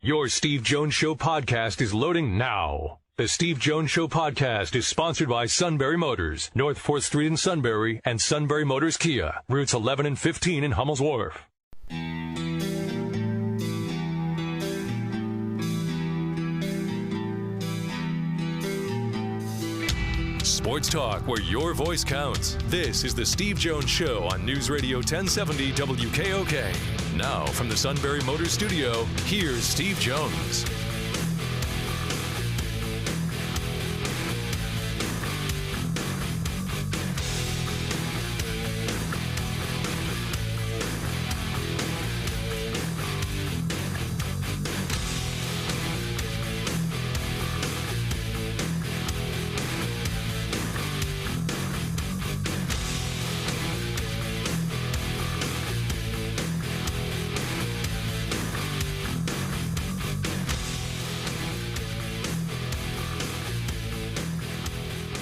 Your Steve Jones Show podcast is loading now. The Steve Jones Show podcast is sponsored by Sunbury Motors, North 4th Street in Sunbury, and Sunbury Motors Kia, routes 11 and 15 in Hummel's Wharf. Sports talk where your voice counts. This is the Steve Jones Show on News Radio 1070 WKOK. Now from the Sunbury Motors Studio, here's Steve Jones.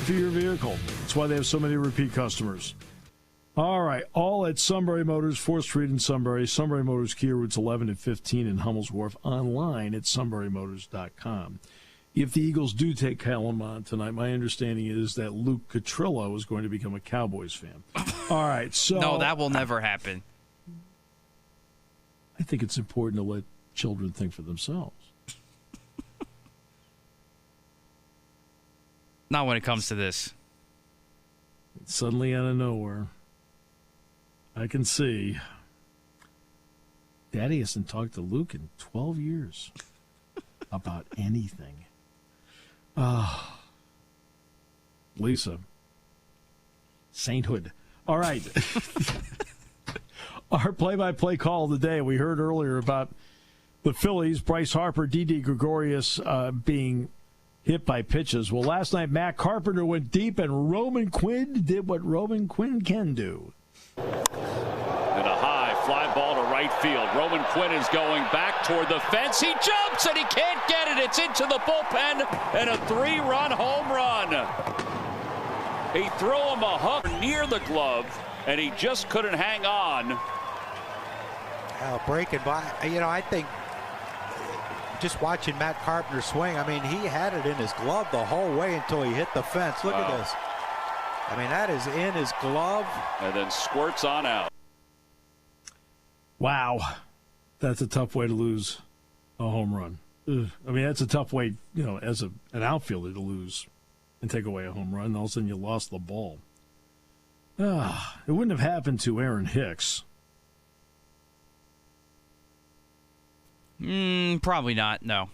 For your vehicle. That's why they have so many repeat customers. All right, all at Sunbury Motors, 4th Street in Sunbury, Sunbury Motors Kia, routes 11 and 15 in Hummel's Wharf, online at sunburymotors.com. If the Eagles do take Callum on tonight, my understanding is that Luke Catrillo is going to become a Cowboys fan. All right, so... No, that will never happen. I think it's important to let children think for themselves. Not when it comes to this. Suddenly out of nowhere, I can see Daddy hasn't talked to Luke in 12 years about anything. Lisa. Sainthood. All right. Our play-by-play call of the day. We heard earlier about the Phillies, Bryce Harper, Didi Gregorius being hit by pitches. Well, last night, Matt Carpenter went deep, and Roman Quinn did what Roman Quinn can do. And a high fly ball to right field. Roman Quinn is going back toward the fence. He jumps, and he can't get it. It's into the bullpen, and a 3-run home run. He threw him a hook near the glove, and he just couldn't hang on. Breaking by. I think just watching Matt Carpenter swing, he had it in his glove the whole way until he hit the fence. Look at this. That is in his glove. And then squirts on out. Wow. That's a tough way to lose a home run. Ugh. That's a tough way, as an outfielder to lose and take away a home run. All of a sudden you lost the ball. It wouldn't have happened to Aaron Hicks. Probably not, no.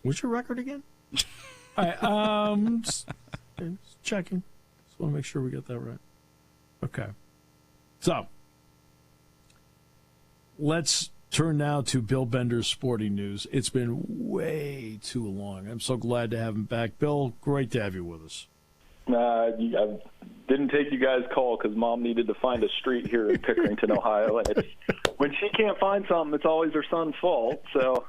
What's your record again? All right, just checking. Just want to make sure we get that right. Okay. So, let's turn now to Bill Bender's sporting news. It's been way too long. I'm so glad to have him back. Bill, great to have you with us. I didn't take you guys' call because Mom needed to find a street here in Pickerington, Ohio. And when she can't find something, it's always her son's fault. So,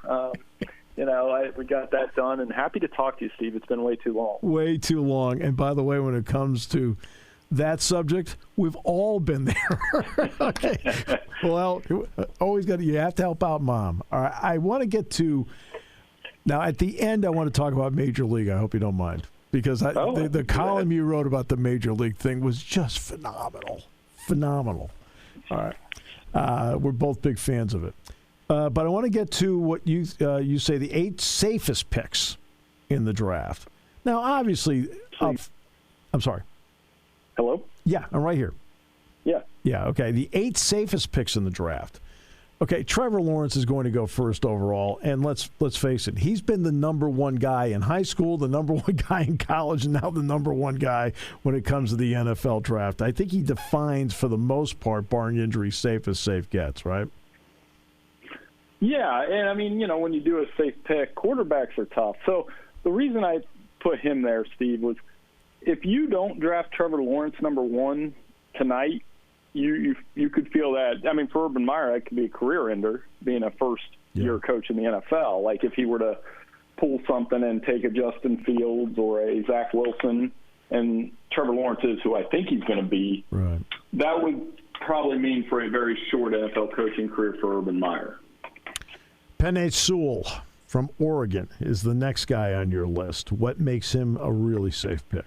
we got that done. And happy to talk to you, Steve. It's been way too long. Way too long. And by the way, when it comes to that subject, we've all been there. Okay. Well, you have to help out Mom. All right. I want to get to now at the end. I want to talk about Major League. I hope you don't mind. Because the column you wrote about the Major League thing was just phenomenal. Phenomenal. All right. We're both big fans of it. But I want to get to what you say, the 8 safest picks in the draft. Now, obviously, I'm sorry. Hello? Yeah, I'm right here. Yeah. Yeah, okay. The 8 safest picks in the draft. Okay, Trevor Lawrence is going to go first overall, and let's face it, he's been the number one guy in high school, the number one guy in college, and now the number one guy when it comes to the NFL draft. I think he defines, for the most part, barring injury, safe as safe gets, right? Yeah, and when you do a safe pick, quarterbacks are tough. So the reason I put him there, Steve, was if you don't draft Trevor Lawrence number 1 tonight, you could feel that. For Urban Meyer, that could be a career ender, being a first-year coach in the NFL. Like if he were to pull something and take a Justin Fields or a Zach Wilson, and Trevor Lawrence is who I think he's going to be, that would probably mean for a very short NFL coaching career for Urban Meyer. Penei Sewell from Oregon is the next guy on your list. What makes him a really safe pick?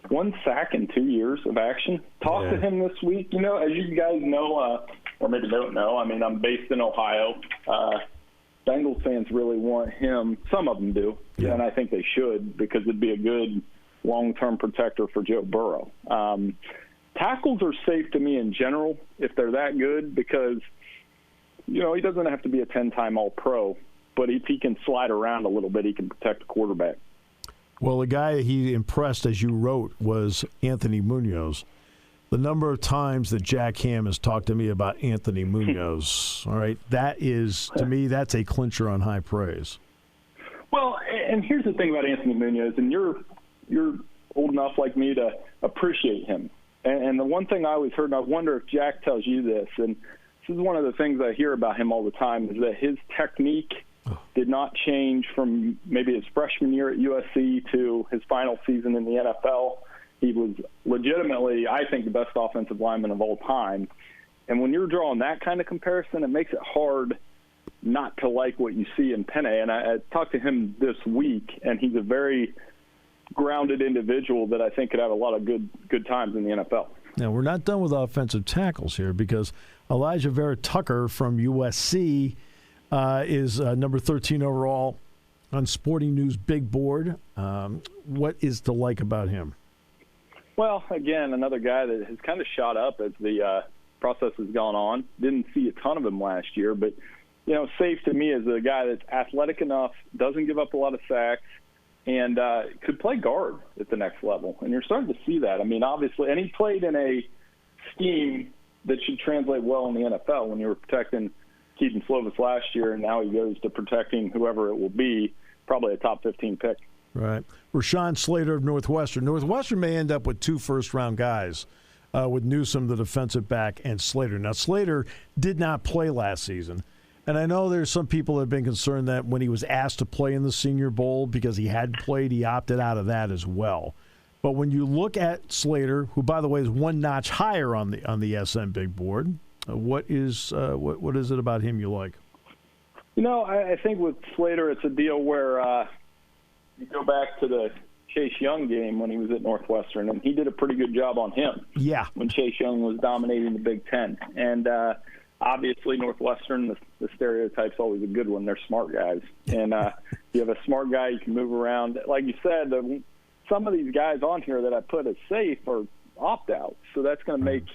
1 sack in 2 years of action. Talked to him this week. You know, as you guys know, or maybe don't know, I mean, I'm based in Ohio. Bengals fans really want him. Some of them do, and I think they should, because it'd be a good long-term protector for Joe Burrow. Tackles are safe to me in general if they're that good, because, you know, he doesn't have to be a 10-time All-Pro, but if he can slide around a little bit, he can protect the quarterback. Well, the guy he impressed, as you wrote, was Anthony Munoz. The number of times that Jack Ham has talked to me about Anthony Munoz, all right, that is, to me, that's a clincher on high praise. Well, and here's the thing about Anthony Munoz, and you're old enough like me to appreciate him. And the one thing I always heard, and I wonder if Jack tells you this, and this is one of the things I hear about him all the time, is that his technique did not change from maybe his freshman year at USC to his final season in the NFL. He was legitimately, I think, the best offensive lineman of all time. And when you're drawing that kind of comparison, it makes it hard not to like what you see in Penei. And I talked to him this week, and he's a very grounded individual that I think could have a lot of good times in the NFL. Now, we're not done with offensive tackles here, because Elijah Vera Tucker from USC is number 13 overall on Sporting News Big Board. What is to like about him? Well, again, another guy that has kind of shot up as the process has gone on. Didn't see a ton of him last year, but, you know, safe to me is a guy that's athletic enough, doesn't give up a lot of sacks, and could play guard at the next level. And you're starting to see that. I mean, obviously, and he played in a scheme that should translate well in the NFL when you were protecting Keaton Slovis last year, and now he goes to protecting whoever it will be, probably a top 15 pick. Right. Rashawn Slater of Northwestern. Northwestern may end up with 2 first-round guys, with Newsome, the defensive back, and Slater. Now, Slater did not play last season, and I know there's some people that have been concerned that when he was asked to play in the Senior Bowl because he hadn't played, he opted out of that as well. But when you look at Slater, who, by the way, is one notch higher on the SM Big Board, what is it about him you like? You know, I think with Slater, it's a deal where you go back to the Chase Young game when he was at Northwestern, and he did a pretty good job on him. Yeah. When Chase Young was dominating the Big Ten. And obviously Northwestern, the stereotype's always a good one. They're smart guys. And you have a smart guy, you can move around. Like you said, some of these guys on here that I put as safe are opt-outs. So that's going to make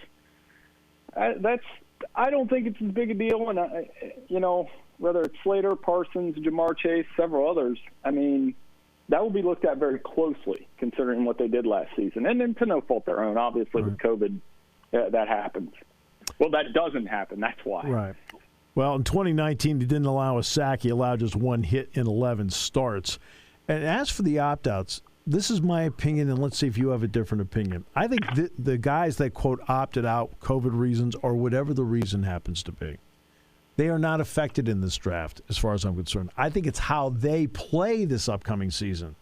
I don't think it's as big a deal. And, you know, whether it's Slater, Parsons, Jamar Chase, several others, I mean, that will be looked at very closely considering what they did last season. And then to no fault their own, obviously, with COVID, that happens. Well, that doesn't happen. That's why. Right. Well, in 2019, he didn't allow a sack. He allowed just 1 hit in 11 starts. And as for the opt-outs, this is my opinion, and let's see if you have a different opinion. I think the guys that, quote, opted out, COVID reasons, or whatever the reason happens to be, they are not affected in this draft, as far as I'm concerned. I think it's how they play this upcoming season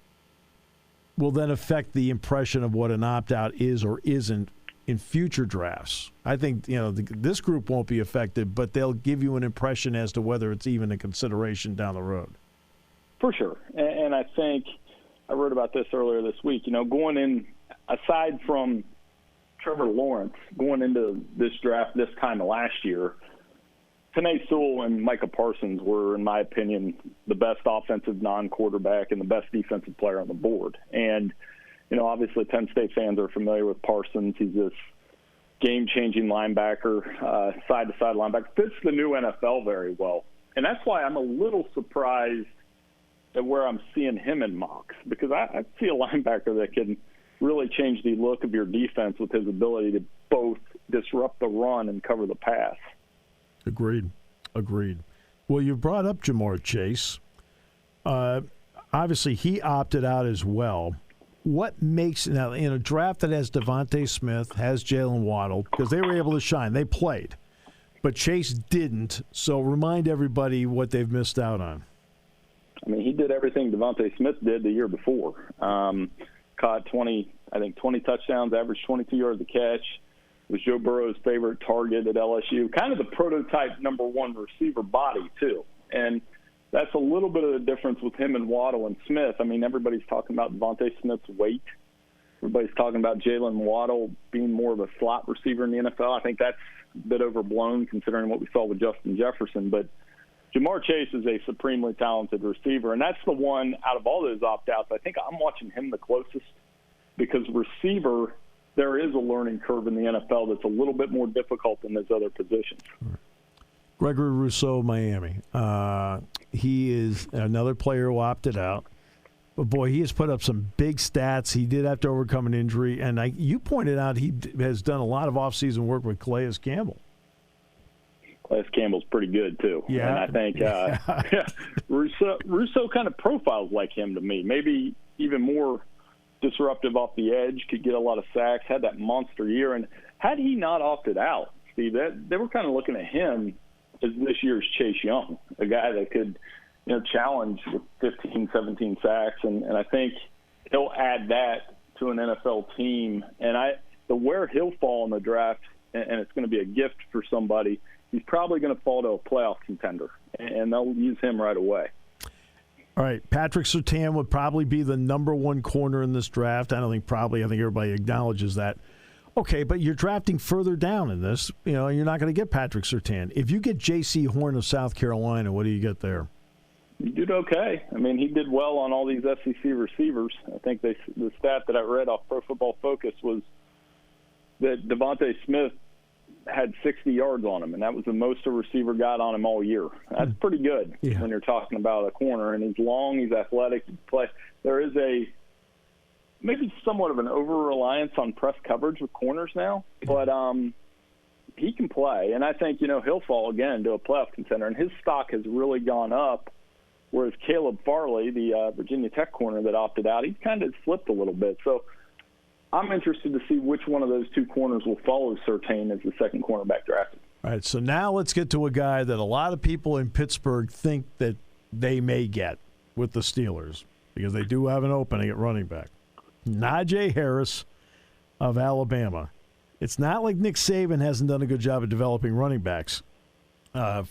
will then affect the impression of what an opt-out is or isn't in future drafts. I think, you know, this group won't be affected, but they'll give you an impression as to whether it's even a consideration down the road. For sure. And I think I wrote about this earlier this week. You know, going in, aside from Trevor Lawrence, going into this draft this time of last year, Penei Sewell and Micah Parsons were, in my opinion, the best offensive non-quarterback and the best defensive player on the board. And, you know, obviously Penn State fans are familiar with Parsons. He's this game-changing linebacker, side-to-side linebacker. Fits the new NFL very well. And that's why I'm a little surprised at where I'm seeing him in mocks, because I see a linebacker that can really change the look of your defense with his ability to both disrupt the run and cover the pass. Agreed. Well, you brought up Jamar Chase. Obviously, he opted out as well. What makes, now, in a draft that has Devontae Smith, has Jalen Waddle, because they were able to shine, they played, but Chase didn't, so remind everybody what they've missed out on. I mean, he did everything Devontae Smith did the year before. Caught 20 touchdowns, averaged 22 yards a catch. Was Joe Burrow's favorite target at LSU. Kind of the prototype number one receiver body, too. And that's a little bit of the difference with him and Waddle and Smith. I mean, everybody's talking about Devontae Smith's weight. Everybody's talking about Jalen Waddle being more of a slot receiver in the NFL. I think that's a bit overblown considering what we saw with Justin Jefferson. But Jamar Chase is a supremely talented receiver, and that's the one out of all those opt-outs. I think I'm watching him the closest because receiver, there is a learning curve in the NFL that's a little bit more difficult than those other positions. Gregory Rousseau, Miami. He is another player who opted out. But, boy, he has put up some big stats. He did have to overcome an injury. And you pointed out he has done a lot of offseason work with Calais Campbell. Calais Campbell's pretty good, too. Yeah. And I think Rousseau kind of profiles like him to me. Maybe even more disruptive off the edge, could get a lot of sacks, had that monster year. And had he not opted out, Steve, they were kind of looking at him as this year's Chase Young, a guy that could – challenge with 15, 17 sacks, and I think he'll add that to an NFL team. And where he'll fall in the draft, and it's going to be a gift for somebody, he's probably going to fall to a playoff contender, and they'll use him right away. All right, Patrick Surtain would probably be the number one corner in this draft. I think everybody acknowledges that. Okay, but you're drafting further down in this. You're not going to get Patrick Surtain. If you get J.C. Horn of South Carolina, what do you get there? He did okay. I mean, he did well on all these SEC receivers. I think the stat that I read off Pro Football Focus was that Devontae Smith had 60 yards on him, and that was the most a receiver got on him all year. That's pretty good when you're talking about a corner. And he's long, he's athletic. There is maybe somewhat of an over-reliance on press coverage with corners now, but he can play. And I think, he'll fall again to a playoff contender, and his stock has really gone up. Whereas Caleb Farley, the Virginia Tech corner that opted out, he's kind of slipped a little bit. So I'm interested to see which one of those two corners will follow Surtain as the second cornerback drafted. All right, so now let's get to a guy that a lot of people in Pittsburgh think that they may get with the Steelers because they do have an opening at running back. Najee Harris of Alabama. It's not like Nick Saban hasn't done a good job of developing running backs for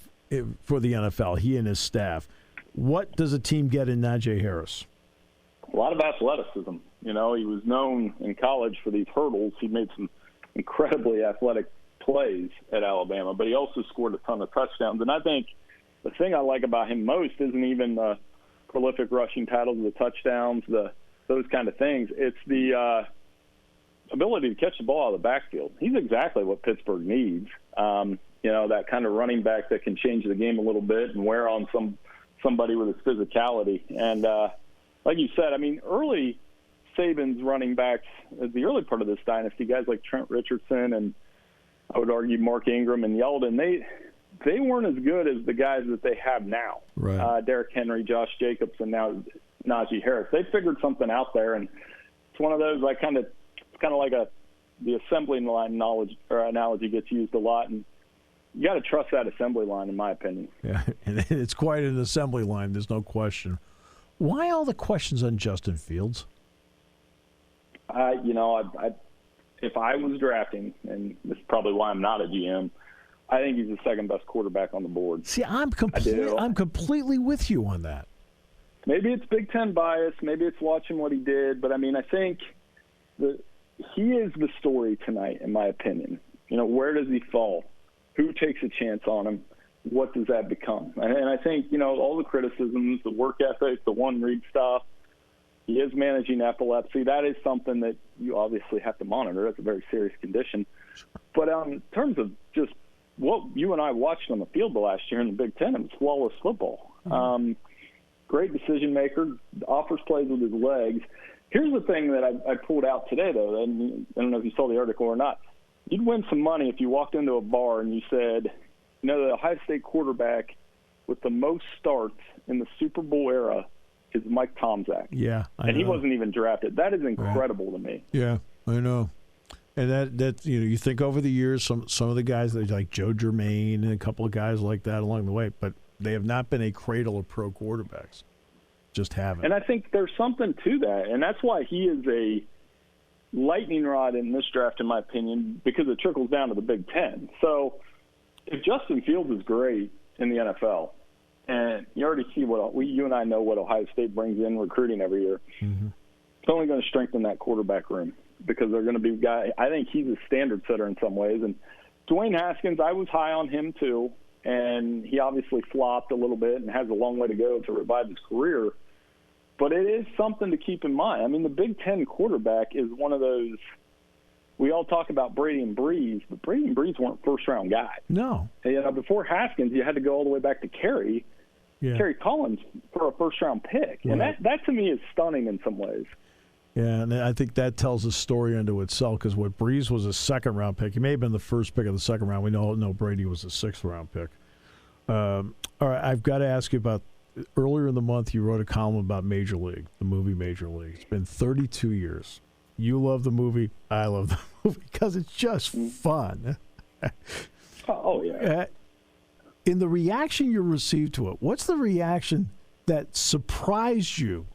the NFL, he and his staff. What does a team get in Najee Harris? A lot of athleticism. He was known in college for these hurdles. He made some incredibly athletic plays at Alabama, but he also scored a ton of touchdowns. And I think the thing I like about him most isn't even the prolific rushing titles, the touchdowns, those kind of things. It's the ability to catch the ball out of the backfield. He's exactly what Pittsburgh needs. That kind of running back that can change the game a little bit and wear on somebody with his physicality. And like you said, I mean, early Saban's running backs, the early part of this dynasty, guys like Trent Richardson and I would argue Mark Ingram and Yeldon, they weren't as good as the guys that they have now. Right. Derrick Henry, Josh Jacobs, and now Najee Harris. They figured something out there, and it's one of those kind of like the assembly line knowledge or analogy gets used a lot, and you got to trust that assembly line, in my opinion. Yeah, and it's quite an assembly line. There's no question. Why all the questions on Justin Fields? If I was drafting, and this is probably why I'm not a GM, I think he's the second best quarterback on the board. See, I'm completely with you on that. Maybe it's Big Ten bias. Maybe it's watching what he did. But, I mean, I think he is the story tonight, in my opinion. Where does he fall? Who takes a chance on him? What does that become? And I think, all the criticisms, the work ethic, the one-read stuff, he is managing epilepsy. That is something that you obviously have to monitor. That's a very serious condition. But in terms of just what you and I watched on the field the last year in the Big Ten, it was flawless football. Great decision maker, offers plays with his legs. Here's the thing that I pulled out today, though, and I don't know if you saw the article or not. You'd win some money if you walked into a bar and you said, the Ohio State quarterback with the most starts in the Super Bowl era is Mike Tomczak. Yeah, and he wasn't even drafted. That is incredible to me. Yeah, I know. And that you think over the years, some of the guys like Joe Germain and a couple of guys like that along the way, but they have not been a cradle of pro quarterbacks. Just haven't. And I think there's something to that, and that's why he is a lightning rod in this draft, in my opinion, because it trickles down to the Big Ten. So if Justin Fields is great in the NFL, And you already see you and I know what Ohio State brings in recruiting every year. Mm-hmm. It's only going to strengthen that quarterback room because they're going to be guys. I think he's a standard setter in some ways. And Dwayne Haskins, I was high on him too, and he obviously flopped a little bit and has a long way to go to revive his career. But it is something to keep in mind. I mean, the Big Ten quarterback is one of those. We all talk about Brady and Breeze, but Brady and Breeze weren't first-round guys. No. Before Haskins, you had to go all the way back to Kerry Collins for a first-round pick. Right. And that to me is stunning in some ways. Yeah, and I think that tells a story unto itself because what Breeze was a second-round pick. He may have been the first pick of the second round. We know Brady was a sixth-round pick. All right, I've got to ask you about earlier in the month you wrote a column about Major League, the movie Major League. It's been 32 years. You love the movie. I love the movie because it's just fun. Oh, yeah. In the reaction you received to it, what's the reaction that surprised you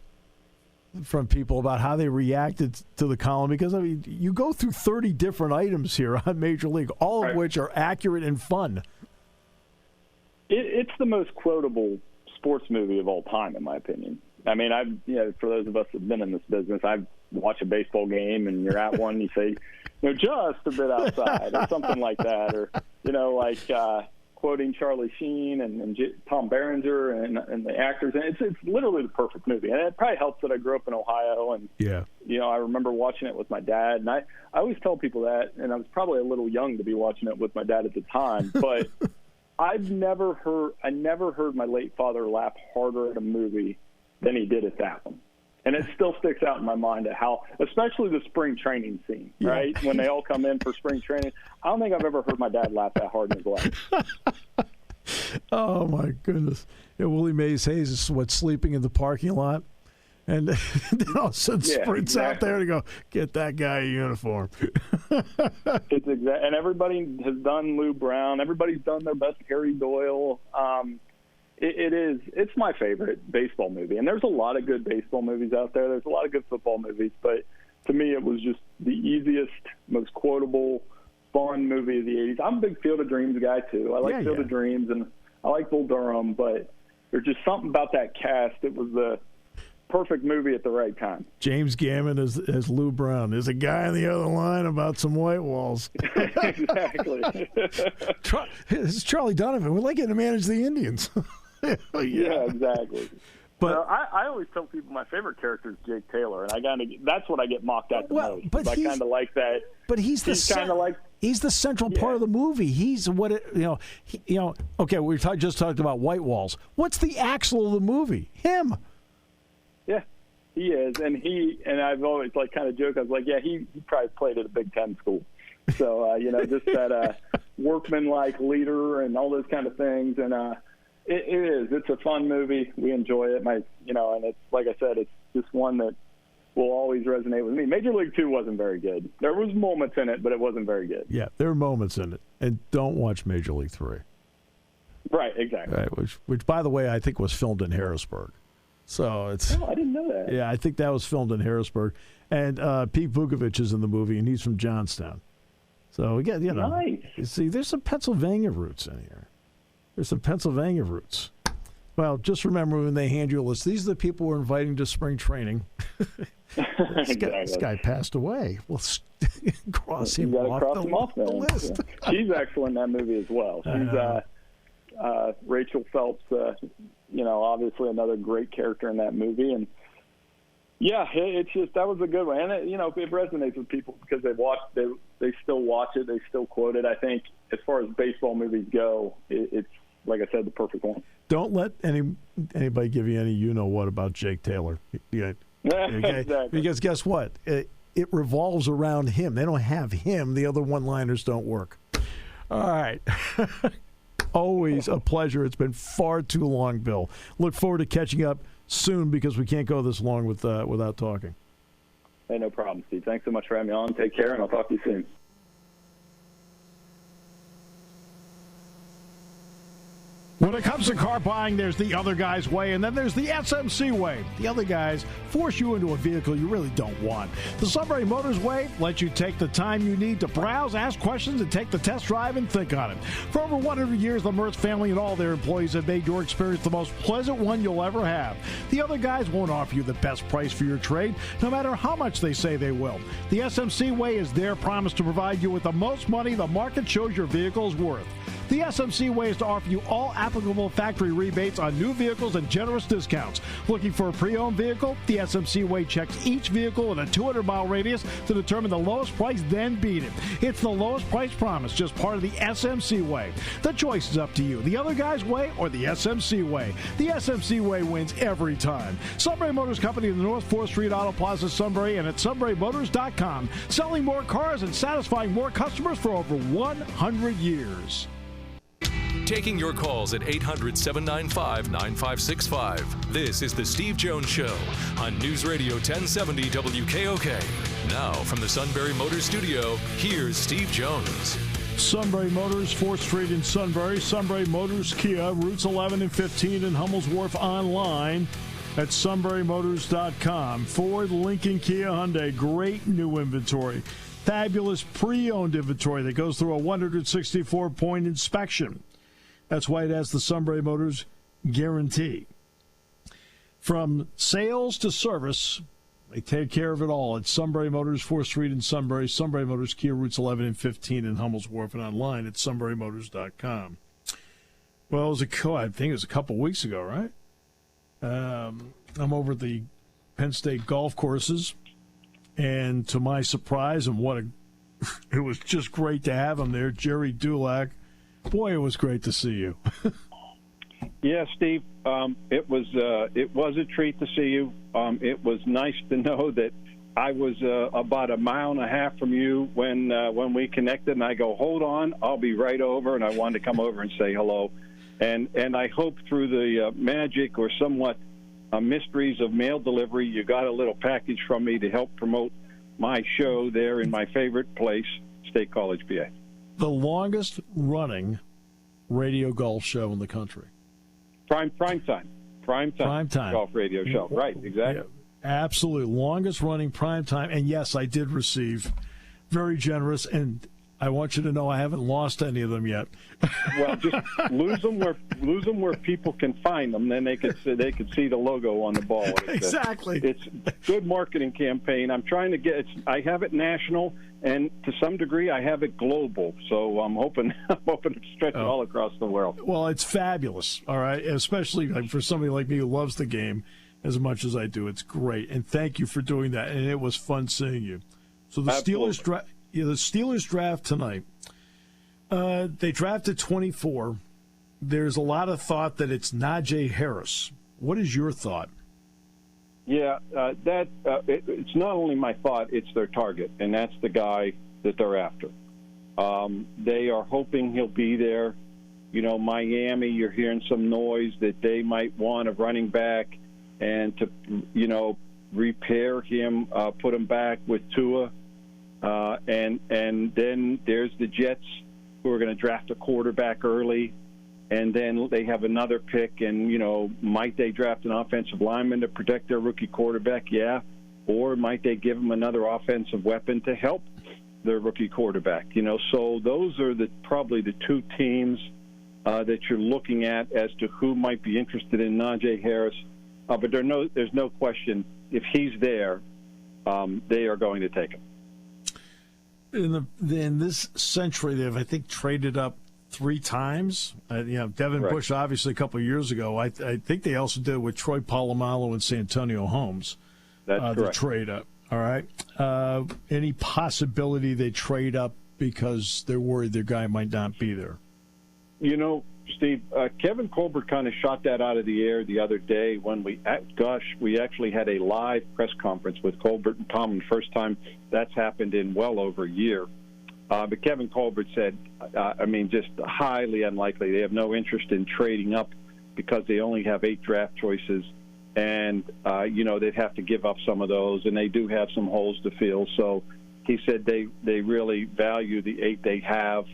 from people about how they reacted to the column? Because, I mean, you go through 30 different items here on Major League, all of which are accurate and fun. It's the most quotable sports movie of all time, in my opinion. I mean, for those of us that have been in this business, I've watched a baseball game and you're at one, you say, just a bit outside or something like that. Or, quoting Charlie Sheen and Tom Berenger and the actors. And it's literally the perfect movie. And it probably helps that I grew up in Ohio. And, I remember watching it with my dad. And I always tell people that, and I was probably a little young to be watching it with my dad at the time. But I never heard my late father laugh harder at a movie than he did at that one. And it still sticks out in my mind at how, especially the spring training scene, right? When they all come in for spring training. I don't think I've ever heard my dad laugh that hard in his life. Oh, my goodness. Willie Mays Hayes is sleeping in the parking lot. And then all of a sudden sprints out there to go, get that guy a uniform. And everybody has done Lou Brown. Everybody's done their best Harry Doyle. It's my favorite baseball movie. And there's a lot of good baseball movies out there. There's a lot of good football movies. But to me, it was just the easiest, most quotable, fun movie of the 80s. I'm a big Field of Dreams guy, too. I like Field of Dreams, and I like Bull Durham. But there's just something about that cast. It was the perfect movie at the right time. James Gammon as Lou Brown. There's a guy on the other line about some white walls. Exactly. This is Charlie Donovan. We'd like you to manage the Indians. Yeah, exactly. But I always tell people my favorite character is Jake Taylor, and that's what I get mocked at the most. But I kind of like that. But he's the central part of the movie. He's what Okay, we just talked about white walls. What's the Axel of the movie? Him. Yeah, he is, and I've always kind of joked. I was like, he probably played at a Big Ten school, so just that workman-like leader and all those kind of things. And it's a fun movie. We enjoy it. And it's like I said, it's just one that will always resonate with me. Major League 2 wasn't very good. There was moments in it, but it wasn't very good. Yeah, there were moments in it, and don't watch Major League 3. Right, exactly. Right, which by the way, I think was filmed in Harrisburg. So it's. Oh, I didn't know that. Yeah, I think that was filmed in Harrisburg, and Pete Vukovich is in the movie, and he's from Johnstown. So again, nice. You see, there's some Pennsylvania roots in here. There's some Pennsylvania roots. Well, just remember when they hand you a list, these are the people we're inviting to spring training. This guy passed away. Well, cross him off the list. Yeah. She's excellent in that movie as well. She's Rachel Phelps. Obviously another great character in that movie, and it's just that was a good one, and it resonates with people because they still watch it, they still quote it. I think as far as baseball movies go, it's like I said, the perfect one. Don't let anybody give you any what about Jake Taylor. Okay? Exactly. Because guess what? It revolves around him. They don't have him. The other one-liners don't work. All right. Always a pleasure. It's been far too long, Bill. Look forward to catching up soon because we can't go this long without talking. Hey, no problem, Steve. Thanks so much for having me on. Take care, and I'll talk to you soon. When it comes to car buying, there's the other guy's way, and then there's the SMC way. The other guys force you into a vehicle you really don't want. The Sunbury Motors way lets you take the time you need to browse, ask questions, and take the test drive and think on it. For over 100 years, the Mertz family and all their employees have made your experience the most pleasant one you'll ever have. The other guys won't offer you the best price for your trade, no matter how much they say they will. The SMC way is their promise to provide you with the most money the market shows your vehicle is worth. The SMC way is to offer you all applicable factory rebates on new vehicles and generous discounts. Looking for a pre-owned vehicle? The SMC way checks each vehicle in a 200-mile radius to determine the lowest price, then beat it. It's the lowest price promise, just part of the SMC way. The choice is up to you. The other guy's way or the SMC way. The SMC way wins every time. Sunbury Motors Company in the North 4th Street Auto Plaza, Sunbury, and at sunburymotors.com. Selling more cars and satisfying more customers for over 100 years. Taking your calls at 800-795-9565. This is The Steve Jones Show on News Radio 1070 WKOK. Now, from the Sunbury Motors Studio, here's Steve Jones. Sunbury Motors, 4th Street in Sunbury. Sunbury Motors Kia, routes 11 and 15 in Hummels Wharf, online at sunburymotors.com. Ford, Lincoln, Kia, Hyundai, great new inventory. Fabulous pre-owned inventory that goes through a 164-point inspection. That's why it has the Sunbury Motors guarantee. From sales to service, they take care of it all at Sunbury Motors, 4th Street in Sunbury. Sunbury Motors Kia, routes 11 and 15 in Hummels Wharf, and online at sunburymotors.com. Well, I think it was a couple weeks ago, right? I'm over at the Penn State golf courses, and to my surprise, and it was just great to have him there, Gerry Dulac. Boy, it was great to see you. Yeah, Steve, it was a treat to see you. It was nice to know that I was about a mile and a half from you when we connected, and I go, hold on, I'll be right over, and I wanted to come over and say hello. And I hope through the magic or somewhat mysteries of mail delivery, you got a little package from me to help promote my show there in my favorite place, State College, PA. The longest running radio golf show in the country. Prime time golf radio show. Right, exactly. Yeah, absolutely. Longest running prime time. And yes, I did receive very generous, and I want you to know I haven't lost any of them yet. Well, just lose them where people can find them. Then they could see the logo on the ball. Exactly. It's a good marketing campaign. I'm trying to get. I have it national, and to some degree, I have it global. So I'm hoping to stretch it all across the world. Well, it's fabulous. All right, especially for somebody like me who loves the game as much as I do. It's great, and thank you for doing that. And it was fun seeing you. So the Steelers draft. Yeah, the Steelers draft tonight. They drafted 24. There's a lot of thought that it's Najee Harris. What is your thought? Yeah, it's not only my thought, it's their target, and that's the guy that they're after. They are hoping he'll be there. You know, Miami, you're hearing some noise that they might want a running back and to, repair him, put him back with Tua. And then there's the Jets who are going to draft a quarterback early, and then they have another pick, and, might they draft an offensive lineman to protect their rookie quarterback? Yeah. Or might they give them another offensive weapon to help their rookie quarterback? So those are probably the two teams that you're looking at as to who might be interested in Najee Harris. But there's no question, if he's there, they are going to take him. In this century, they've, I think, traded up 3 times. Devin Right. Bush, obviously, a couple of years ago. I think they also did it with Troy Polamalu and Santonio Holmes. That's correct. The trade up. All right. Any possibility they trade up because they're worried their guy might not be there? Steve, Kevin Colbert kind of shot that out of the air the other day when we actually had a live press conference with Colbert and Tomlin. First time that's happened in well over a year. But Kevin Colbert said, just highly unlikely. They have no interest in trading up because they only have 8 draft choices. And, they'd have to give up some of those, and they do have some holes to fill. So he said they really value the 8 they have.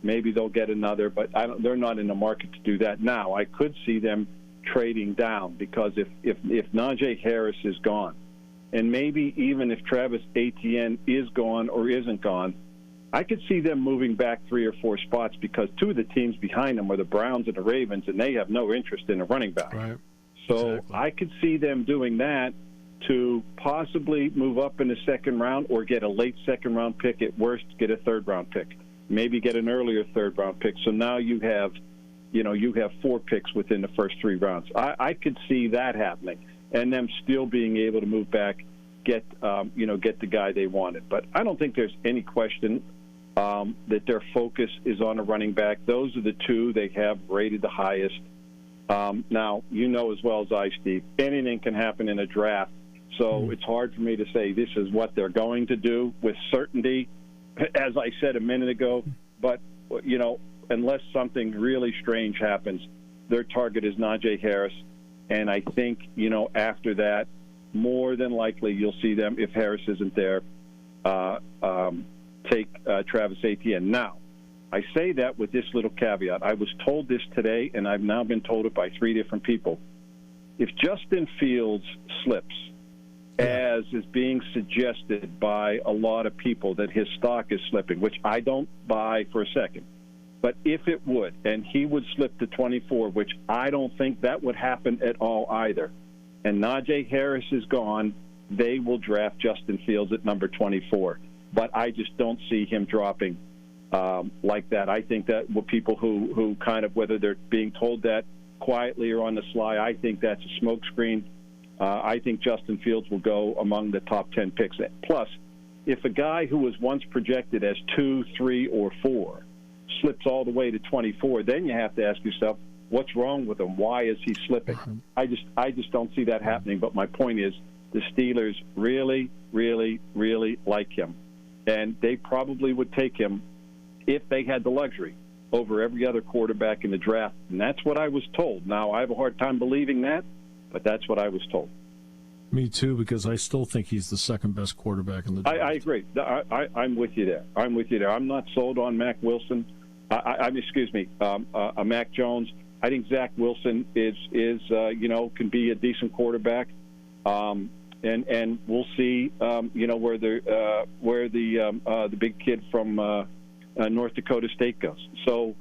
Maybe they'll get another, but they're not in the market to do that now. I could see them trading down because if Najee Harris is gone, and maybe even if Travis Etienne is gone or isn't gone, I could see them moving back 3 or 4 spots because 2 of the teams behind them are the Browns and the Ravens, and they have no interest in a running back. Right. So Exactly. I could see them doing that to possibly move up in the second round or get a late second-round pick. At worst, get a third-round pick. Maybe get an earlier third-round pick. So now you have 4 picks within the first 3 rounds. I could see that happening, and them still being able to move back, get the guy they wanted. But I don't think there's any question that their focus is on a running back. Those are the 2 they have rated the highest. Now, you know as well as I, Steve, anything can happen in a draft. So it's hard for me to say this is what they're going to do with certainty, as I said a minute ago. But, unless something really strange happens, their target is Najee Harris. And I think, after that, more than likely you'll see them, if Harris isn't there, take Travis Etienne. Now, I say that with this little caveat. I was told this today, and I've now been told it by 3 different people. If Justin Fields slips, as is being suggested by a lot of people, that his stock is slipping, which I don't buy for a second. But if it would, and he would slip to 24, which I don't think that would happen at all either, and Najee Harris is gone, they will draft Justin Fields at number 24. But I just don't see him dropping like that. I think that people who kind of, whether they're being told that quietly or on the sly, I think that's a smokescreen. I think Justin Fields will go among the top 10 picks. Plus, if a guy who was once projected as 2, 3, or 4 slips all the way to 24, then you have to ask yourself, what's wrong with him? Why is he slipping? I just don't see that happening. But my point is, the Steelers really, really, really like him, and they probably would take him if they had the luxury over every other quarterback in the draft. And that's what I was told. Now, I have a hard time believing that, but that's what I was told. Me too, because I still think he's the second best quarterback in the draft. I agree. I'm with you there. I'm not sold on Mac Wilson. Mac Jones. I think Zach Wilson is can be a decent quarterback, and we'll see where the big kid from North Dakota State goes. So,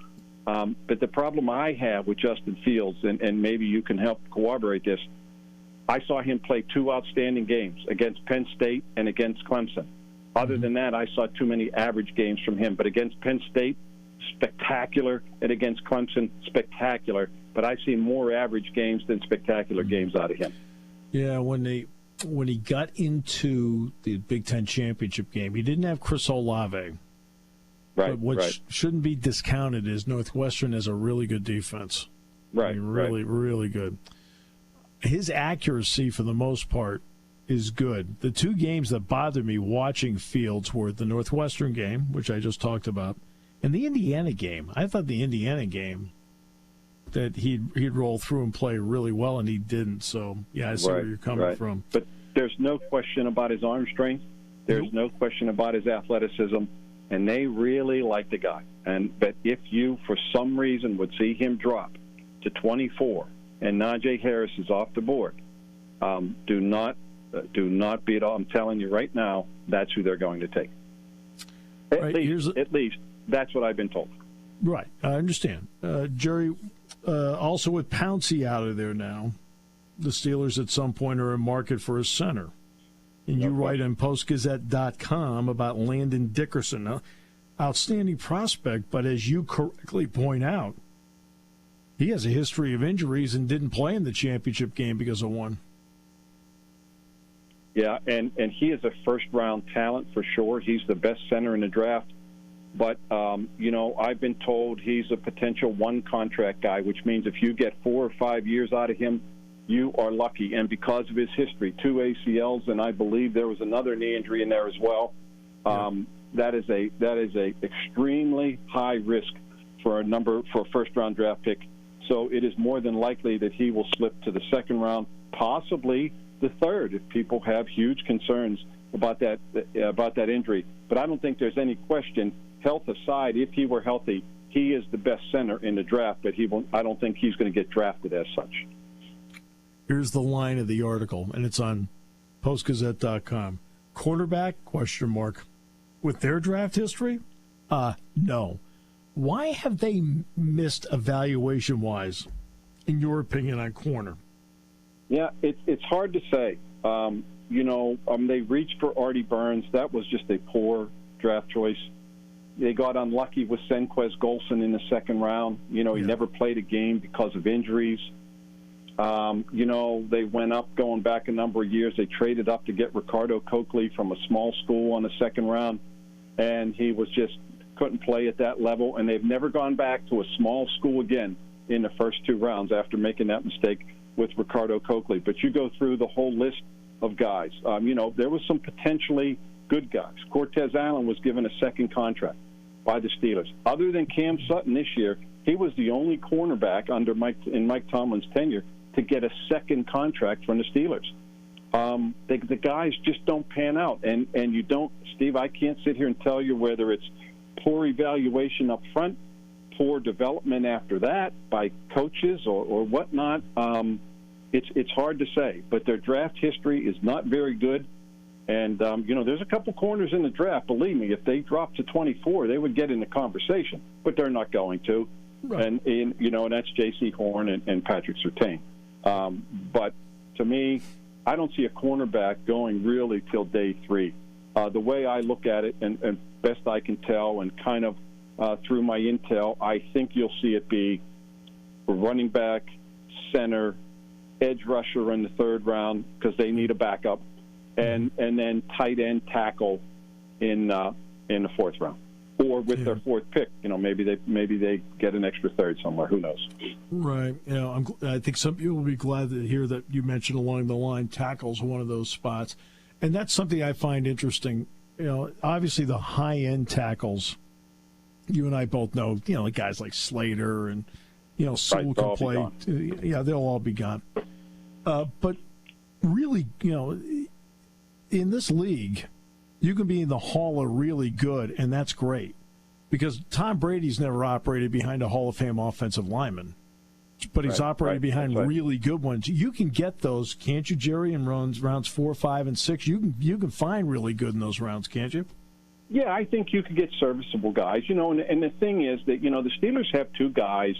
but the problem I have with Justin Fields, and maybe you can help corroborate this, I saw him play 2 outstanding games against Penn State and against Clemson. Other than that, I saw too many average games from him. But against Penn State, spectacular, and against Clemson, spectacular. But I've seen more average games than spectacular games out of him. Yeah, when he got into the Big Ten championship game, he didn't have Chris Olave. Right, but which shouldn't be discounted is Northwestern has a really good defense. Right, I mean, really good. His accuracy, for the most part, is good. The 2 games that bothered me watching Fields were the Northwestern game, which I just talked about, and the Indiana game. I thought the Indiana game that he'd roll through and play really well, and he didn't. So, yeah, I see where you're coming from. But there's no question about his arm strength. There's no question about his athleticism, and they really like the guy. But if you, for some reason, would see him drop to 24 and Najee Harris is off the board, do not be at all. I'm telling you right now, that's who they're going to take. At least that's what I've been told. Right, I understand. Gerry, also with Pouncey out of there now, the Steelers at some point are in market for a center. And you write on PostGazette.com about Landon Dickerson. Now, outstanding prospect, but as you correctly point out, he has a history of injuries and didn't play in the championship game because of one. Yeah, and he is a first-round talent for sure. He's the best center in the draft. But, I've been told he's a potential one-contract guy, which means if you get 4 or 5 years out of him, you are lucky. And because of his history, 2 ACLs, and I believe there was another knee injury in there as well, that is a extremely high risk for a first-round draft pick. So it is more than likely that he will slip to the second round, possibly the third, if people have huge concerns about that injury. But I don't think there's any question health aside, if he were healthy, he is the best center in the draft, but I don't think he's going to get drafted as such. Here's the line of the article, and it's on postgazette.com. Quarterback, question mark. With their draft history? No. Why have they missed evaluation-wise, in your opinion, on corner? Yeah, it's hard to say. They reached for Artie Burns. That was just a poor draft choice. They got unlucky with Senquez Golson in the second round. He never played a game because of injuries. They went up going back a number of years. They traded up to get Ricardo Coakley from a small school on the second round, and he couldn't play at that level. And they've never gone back to a small school again in the first two rounds after making that mistake with Ricardo Coakley. But you go through the whole list of guys. There was some potentially good guys. Cortez Allen was given a second contract by the Steelers. Other than Cam Sutton this year, he was the only cornerback in Mike Tomlin's tenure to get a second contract from the Steelers. The guys just don't pan out. And you don't, Steve, I can't sit here and tell you whether it's poor evaluation up front, poor development after that by coaches or whatnot. It's hard to say. But their draft history is not very good. And, there's a couple corners in the draft. Believe me, if they dropped to 24, they would get in the conversation. But they're not going to. Right. And that's J.C. Horn and Patrick Surtain. But to me, I don't see a cornerback going really till day 3. The way I look at it, and best I can tell, and kind of through my intel, I think you'll see it be running back, center, edge rusher in the third round because they need a backup, and then tight end tackle in the fourth round, or with their fourth pick. Maybe they get an extra third somewhere. Who knows? Right. I think some people will be glad to hear that you mentioned along the line tackles one of those spots, and that's something I find interesting. Obviously the high end tackles. You and I both know, guys like Slater and Sewell can play. Yeah, they'll all be gone. But really, in this league, you can be in the Hall of really good, and that's great. Because Tom Brady's never operated behind a Hall of Fame offensive lineman, but he's operated behind really good ones. You can get those, can't you, Jerry, in rounds 4, 5, and 6? You can find really good in those rounds, can't you? Yeah, I think you could get serviceable guys. And the thing is that, the Steelers have two guys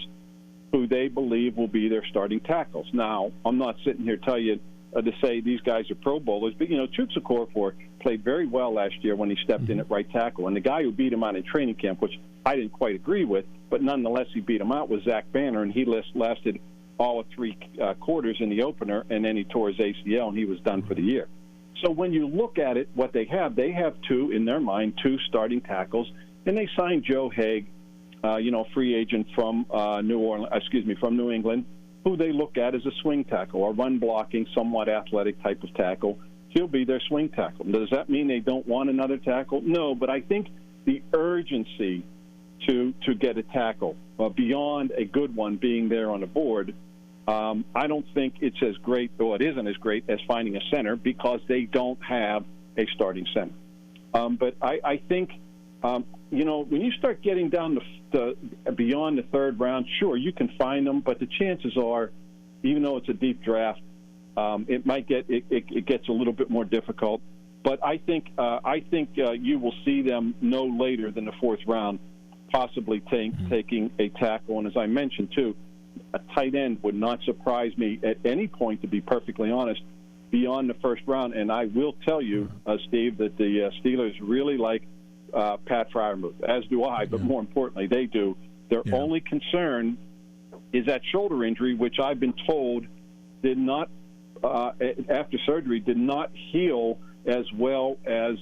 who they believe will be their starting tackles. Now, I'm not sitting here telling you to say these guys are Pro Bowlers, but, Chuks Okorafor played very well last year when he stepped in at right tackle. And the guy who beat him out in training camp, which I didn't quite agree with, but nonetheless he beat him out, was Zach Banner, and he lasted all of 3 quarters in the opener, and then he tore his ACL, and he was done for the year. So when you look at it, what they have two, in their mind, 2 starting tackles, and they signed Joe Haig, free agent from from New England, who they look at as a swing tackle, a run-blocking, somewhat athletic type of tackle. He'll be their swing tackle. Does that mean they don't want another tackle? No, but I think the urgency to get a tackle beyond a good one being there on the board, I don't think it's as great, or it isn't as great as finding a center because they don't have a starting center. But I think, when you start getting down to beyond the third round, sure, you can find them, but the chances are, even though it's a deep draft, it gets a little bit more difficult. But I think you will see them no later than the fourth round, possibly taking a tackle. And as I mentioned too, a tight end would not surprise me at any point, to be perfectly honest, beyond the first round. And I will tell you, Steve, that the Steelers really like Pat Freiermuth, as do I, but more importantly, they do. Their only concern is that shoulder injury, which I've been told did not, after surgery, did not heal as well as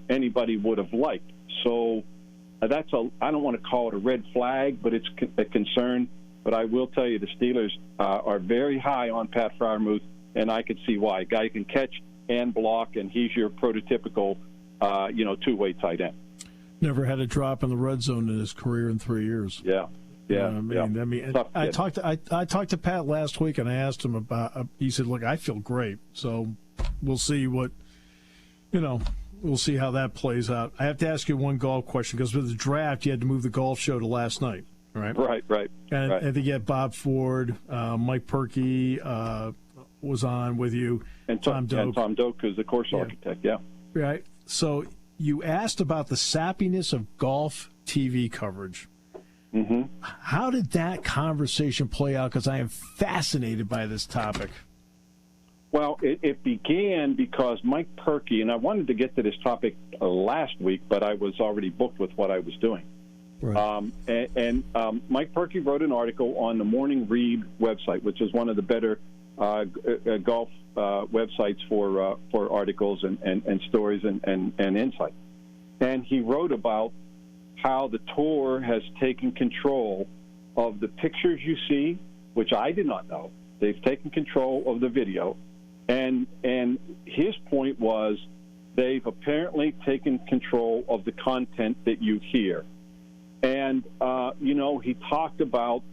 anybody would have liked. So I don't want to call it a red flag, but it's a concern. But I will tell you, the Steelers are very high on Pat Freiermuth, and I could see why. A guy can catch and block, and he's your prototypical, two-way tight end. Never had a drop in the red zone in his career in 3 years. Yeah. I talked to Pat last week, and I asked him about. He said, "Look, I feel great, so we'll see what we'll see how that plays out. I have to ask you one golf question, because with the draft, you had to move the golf show to last night, right? Right. And right. I think you had Bob Ford, Mike Perkey was on with you, and Tom Doak. And Tom Doak is the course architect, yeah. Right. So you asked about the sappiness of golf TV coverage. Mm-hmm. How did that conversation play out? Because I am fascinated by this topic. Well, it began because Mike Perkey, and I wanted to get to this topic last week, but I was already booked with what I was doing. Right. Mike Perkey wrote an article on the Morning Read website, which is one of the better golf websites for articles and stories and insight. And he wrote about how the tour has taken control of the pictures you see, which I did not know. They've taken control of the video. And his point was they've apparently taken control of the content that you hear. And, he talked about,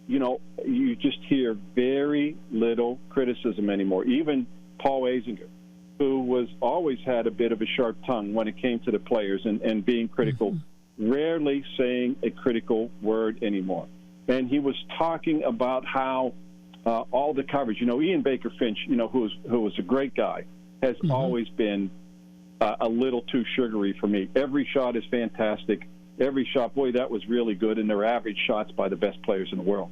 you just hear very little criticism anymore. Even Paul Azinger, who always had a bit of a sharp tongue when it came to the players and being critical, rarely saying a critical word anymore. And he was talking about how all the coverage, Ian Baker Finch, who was a great guy, has always been a little too sugary for me. Every shot is fantastic. Every shot, boy, that was really good, and they're average shots by the best players in the world.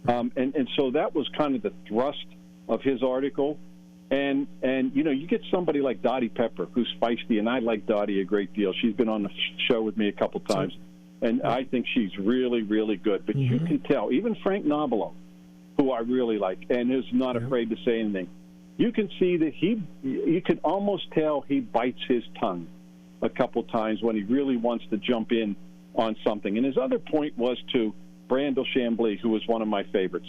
And so that was kind of the thrust of his article. And you get somebody like Dottie Pepper, who's feisty, and I like Dottie a great deal. She's been on the show with me a couple times, and I think she's really, really good. But you can tell, even Frank Nobilo, who I really like, and is not afraid to say anything, you can see that you can almost tell he bites his tongue a couple times when he really wants to jump in on something. And his other point was to Brandel Chamblee, who was one of my favorites.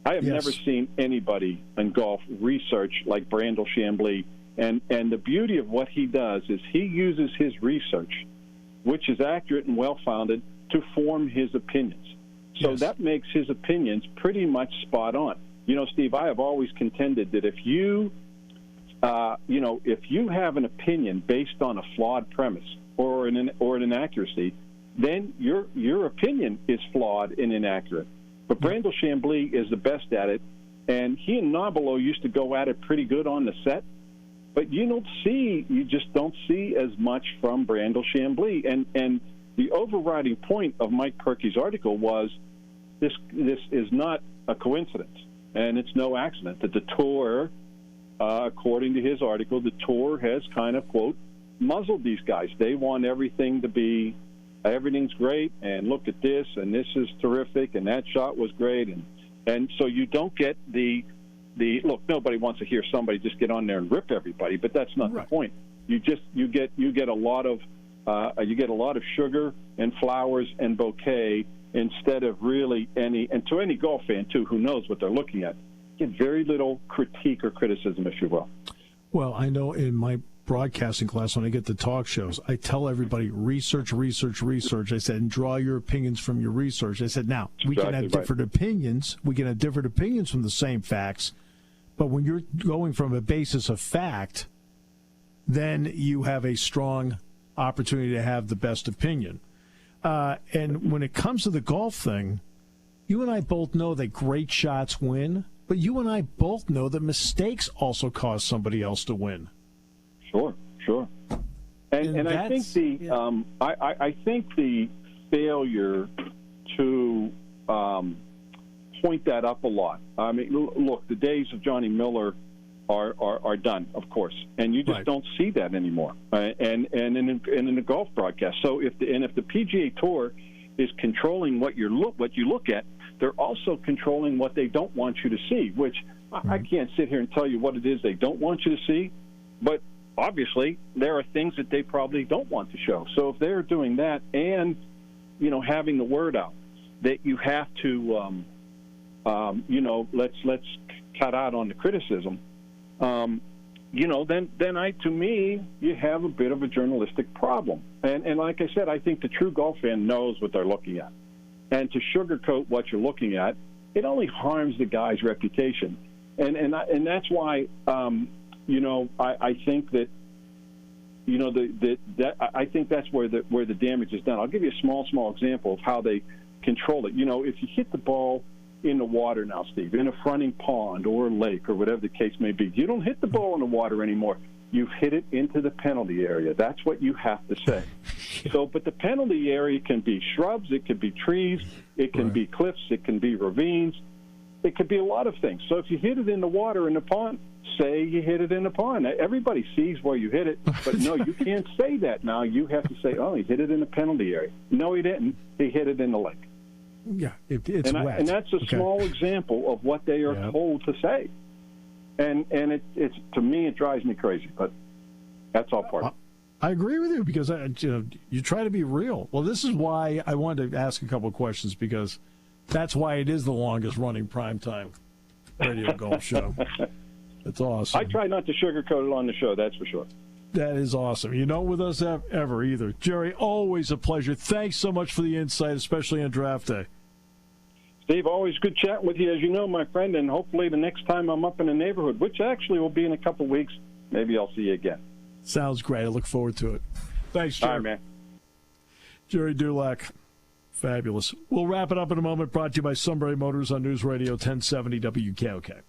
I have never seen anybody in golf research like Brandel Chamblee. And the beauty of what he does is he uses his research, which is accurate and well-founded, to form his opinions. So that makes his opinions pretty much spot on. Steve, I have always contended that if you have an opinion based on a flawed premise or an inaccuracy, then your opinion is flawed and inaccurate. But Brandel Chamblee is the best at it, and he and Nobilo used to go at it pretty good on the set. But you just don't see as much from Brandel Chamblee. And the overriding point of Mike Perkey's article was this is not a coincidence, and it's no accident that the tour, according to his article, the tour has kind of, quote, muzzled these guys. They want everything to be, everything's great, and look at this, and this is terrific, and that shot was great. And so you don't get the look, nobody wants to hear somebody just get on there and rip everybody, but that's not the point. You get a lot of sugar and flowers and bouquet instead of really any, and to any golf fan too who knows what they're looking at, get very little critique or criticism, if you will. Well, I know in my broadcasting class, when I get to talk shows, I tell everybody, research. I said, and draw your opinions from your research. I said, now, we can have different opinions. We can have different opinions from the same facts. But when you're going from a basis of fact, then you have a strong opportunity to have the best opinion. And when it comes to the golf thing, you and I both know that great shots win, but you and I both know that mistakes also cause somebody else to win. Sure. And I think I think the failure to point that up a lot. I mean, look, the days of Johnny Miller are done, of course, and you just don't see that anymore. And in the golf broadcast. So if the PGA Tour is controlling what you look at, they're also controlling what they don't want you to see. Which I can't sit here and tell you what it is they don't want you to see, but obviously there are things that they probably don't want to show. So if they're doing that and having the word out that you have to let's cut out on the criticism. Then to me, you have a bit of a journalistic problem. And like I said, I think the true golf fan knows what they're looking at. And to sugarcoat what you're looking at, it only harms the guy's reputation. And that's why, I think that I think that's where the damage is done. I'll give you a small example of how they control it. If you hit the ball in the water now, Steve, in a fronting pond or a lake or whatever the case may be, you don't hit the ball in the water anymore. You've hit it into the penalty area. That's what you have to say. So, but the penalty area can be shrubs, it can be trees, it can be cliffs, it can be ravines, it could be a lot of things. So if you hit it in the water in the pond, say you hit it in the pond. Everybody sees where you hit it, but no, you can't say that now. You have to say, oh, he hit it in the penalty area. No, he didn't. He hit it in the lake. Yeah, it's wet. And that's a small example of what they are told to say. And it's to me, it drives me crazy, but that's all part of it. I agree with you because you try to be real. Well, this is why I wanted to ask a couple of questions, because that's why it is the longest running primetime radio golf show. That's awesome. I try not to sugarcoat it on the show, that's for sure. That is awesome. You're not with us ever either. Gerry, always a pleasure. Thanks so much for the insight, especially on draft day. Steve, always good chatting with you, as you know, my friend, and hopefully the next time I'm up in the neighborhood, which actually will be in a couple of weeks, maybe I'll see you again. Sounds great. I look forward to it. Thanks, Gerry. All right, man. Gerry Dulac. Fabulous. We'll wrap it up in a moment, brought to you by Sunbury Motors on News Radio 1070 WKOK.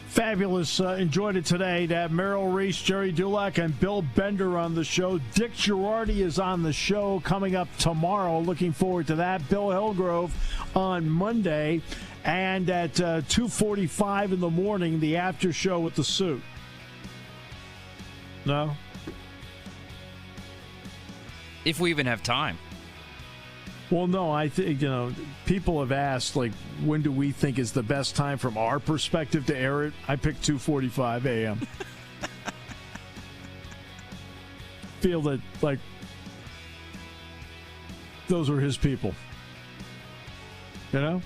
Fabulous. Enjoyed it today to have Merrill Reese, Gerry Dulac, and Bill Bender on the show. Dick Girardi is on the show coming up tomorrow. Looking forward to that. Bill Hillgrove on Monday. And at 2:45 in the morning, the after show with the suit. No? If we even have time. Well, no, I think, people have asked, like, when do we think is the best time from our perspective to air it? I picked 2:45 a.m. Feel that, like, those are his people. You know?